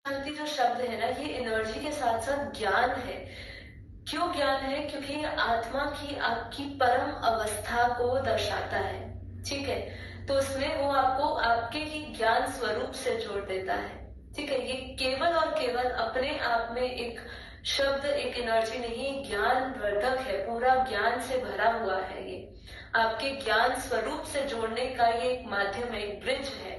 शांति जो शब्द है ना, ये एनर्जी के साथ साथ ज्ञान है। क्यों ज्ञान है? क्योंकि ये आत्मा की आपकी परम अवस्था को दर्शाता है। ठीक है, तो उसमें वो आपको आपके ही ज्ञान स्वरूप से जोड़ देता है। ठीक है, ये केवल और केवल अपने आप में एक शब्द, एक एनर्जी नहीं, ज्ञान वर्धक है, पूरा ज्ञान से भरा हुआ है। ये आपके ज्ञान स्वरूप से जोड़ने का ये एक माध्यम है, एक ब्रिज है।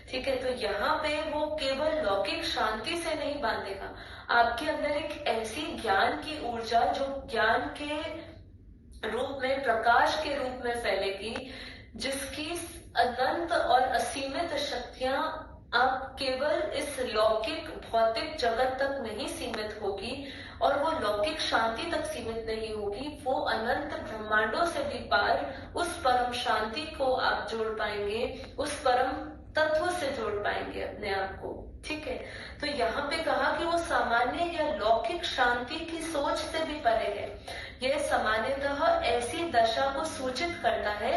ठीक है, तो यहाँ पे वो केवल लौकिक शांति से नहीं बांधेगा, आपके अंदर एक ऐसी ज्ञान की ऊर्जा जो ज्ञान के रूप में, प्रकाश के रूप में फैलेगी, जिसकी अनंत और असीमित शक्तियां आप केवल इस लौकिक भौतिक जगत तक नहीं सीमित होगी, और वो लौकिक शांति तक सीमित नहीं होगी, वो अनंत ब्रह्मांडों से भी पार उस परम शांति को आप जोड़ पाएंगे, उस परम तत्व से जोड़ पाएंगे अपने आप को। ठीक है, तो यहाँ पे कहा कि वो सामान्य या लौकिक शांति की सोच से भी परे है। यह सामान्यतः ऐसी दशा को सूचित करता है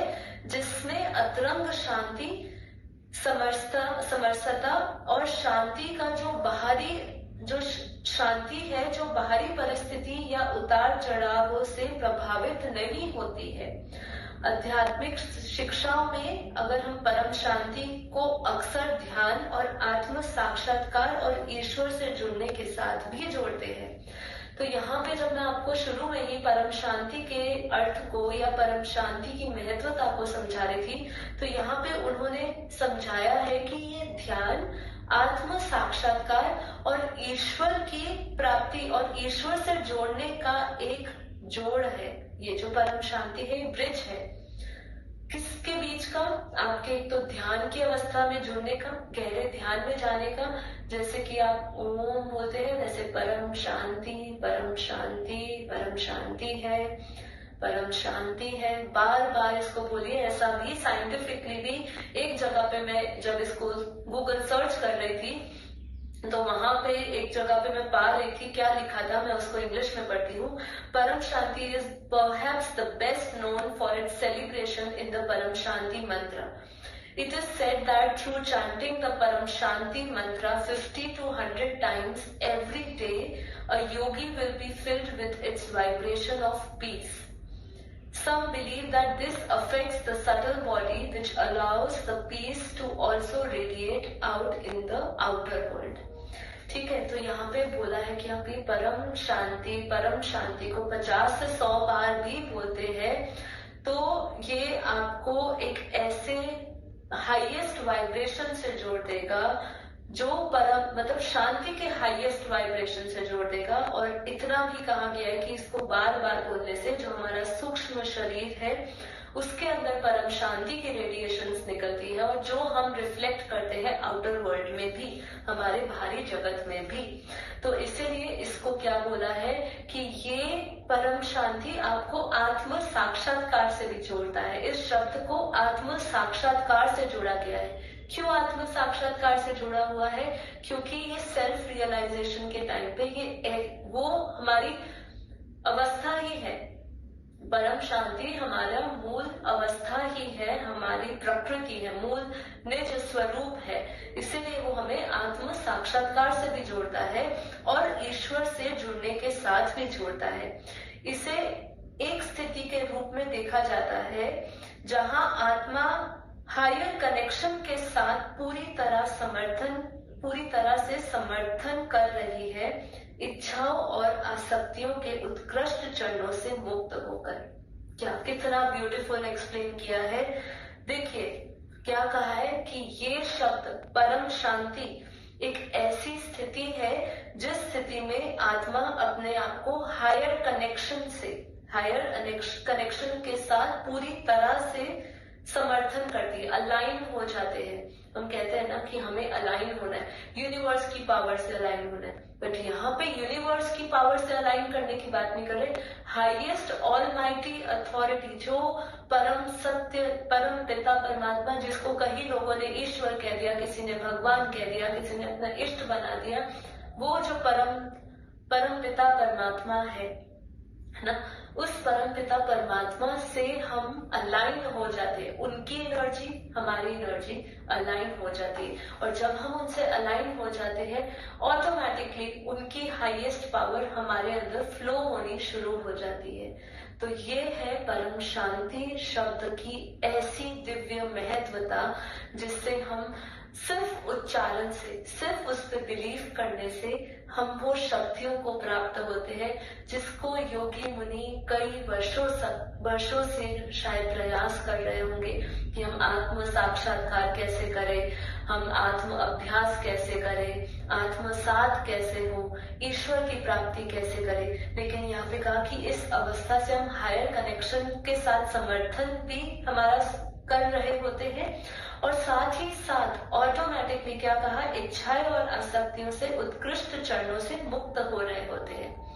जिसमें अतरंग शांति, समरसता और शांति का जो शांति है, जो बाहरी परिस्थिति या उतार चढ़ाव से प्रभावित नहीं होती है। आध्यात्मिक शिक्षाओं में अगर हम परम शांति को अक्सर ध्यान और आत्म साक्षात्कार और ईश्वर से जुड़ने के साथ भी जोड़ते हैं। तो यहाँ पे जब मैं आपको शुरू में ही परम शांति के अर्थ को या परम शांति की महत्वता को समझा रही थी, तो यहाँ पे उन्होंने समझाया है कि ये ध्यान, आत्म साक्षात्कार और ईश्वर की प्राप्ति और ईश्वर से जोड़ने का एक जोड़ है। ये जो परम शांति है, ब्रिज है। किसके बीच का? आपके एक तो ध्यान की अवस्था में जुड़ने का, गहरे ध्यान में जाने का, जैसे कि आप ओम बोलते हैं, वैसे परम शांति, परम शांति, परम शांति है, परम शांति है, बार बार इसको बोलिए। ऐसा भी साइंटिफिकली भी एक जगह पे मैं जब इसको गूगल सर्च कर रही थी, तो वहां पे एक जगह पे मैं पा रही थी, क्या लिखा था, मैं उसको इंग्लिश में पढ़ती हूँ। Param Shanti is perhaps the best known for its celebration in the Param Shanti मंत्र. It is said that through chanting the Param Shanti mantra 50 to 100 times every day, a yogi will be filled with its vibration of peace. Some believe that this affects the subtle body, which allows the peace to also radiate out in the outer world. ठीक है, तो यहाँ पे बोला है कि आप ये परम शांति को 50 से 100 बार भी बोलते हैं, तो ये आपको एक ऐसे हाईएस्ट वाइब्रेशन से जोड़ देगा, जो परम मतलब शांति के हाईएस्ट वाइब्रेशन से जोड़ देगा। और इतना भी कहा गया है कि इसको बार बार बोलने से जो हमारा सूक्ष्म शरीर है, उसके अंदर परम शांति की रेडिएशंस निकलती है, और जो हम रिफ्लेक्ट करते हैं आउटर वर्ल्ड में भी, हमारे बाहरी जगत में भी। तो इसीलिए इसको क्या बोला है कि ये परम शांति आपको आत्म साक्षात्कार से भी जोड़ता है। इस शब्द को आत्म साक्षात्कार से जोड़ा गया है। क्यों आत्म साक्षात्कार से जुड़ा हुआ है? क्योंकि ये सेल्फ रियलाइजेशन के टाइम पे ये वो हमारी अवस्था ही है। परम शांति हमारा मूल अवस्था ही है, हमारी प्रकृति है, मूल निज स्वरूप है। इसीलिए वो हमें आत्म साक्षात्कार से भी जोड़ता है और ईश्वर से जुड़ने के साथ भी जोड़ता है। इसे एक स्थिति के रूप में देखा जाता है जहां आत्मा हायर कनेक्शन के साथ पूरी तरह से समर्थन कर रही है, इच्छाओं और आसक्तियों के उत्कृष्ट चरणों से मुक्त होकर। क्या कितना ब्यूटीफुल एक्सप्लेन किया है। देखिए क्या कहा है कि ये शब्द परम शांति एक ऐसी स्थिति है जिस स्थिति में आत्मा अपने आप को हायर कनेक्शन के साथ पूरी तरह से समर्थन करती है, अलाइन हो जाते हैं। हम कहते हैं ना कि हमें अलाइन होना है, यूनिवर्स की पावर से अलाइन होना है, बट यहाँ पे यूनिवर्स की पावर से अलाइन करने की बात नहीं कर रहे। हाईएस्ट ऑलमाइटी अथॉरिटी, जो परम सत्य, परम पिता परमात्मा, जिसको कई लोगों ने ईश्वर कह दिया, किसी ने भगवान कह दिया, किसी ने अपना इष्ट बना दिया, वो जो परम पिता परमात्मा है ना, उस परमपिता परमात्मा से हम अलाइन हो जाते हैं, उनकी एनर्जी हमारी एनर्जी अलाइन हो जाती है, और जब हम उनसे अलाइन हो जाते हैं ऑटोमेटिकली उनकी हाईएस्ट पावर हमारे अंदर फ्लो होनी शुरू हो जाती है। तो ये है परम शांति शब्द की ऐसी दिव्य महत्वता, जिससे हम सिर्फ उच्चारण से, सिर्फ उस पर बिलीव करने से हम वो शक्तियों को प्राप्त होते हैं, जिसको योगी मुनि कई वर्षों से शायद प्रयास कर रहे होंगे कि हम आत्म साक्षात्कार कैसे करें, हम आत्म अभ्यास कैसे करें, आत्मसात कैसे हो, ईश्वर की प्राप्ति कैसे करें। लेकिन यहाँ पे कहा कि इस अवस्था से हम हायर कनेक्शन के साथ समर्थन भी हमारा कर रहे होते हैं, और साथ ही साथ ऑटोमेटिकली क्या कहा, इच्छाएं और आसक्तियों से उत्कृष्ट चरणों से मुक्त हो रहे होते हैं।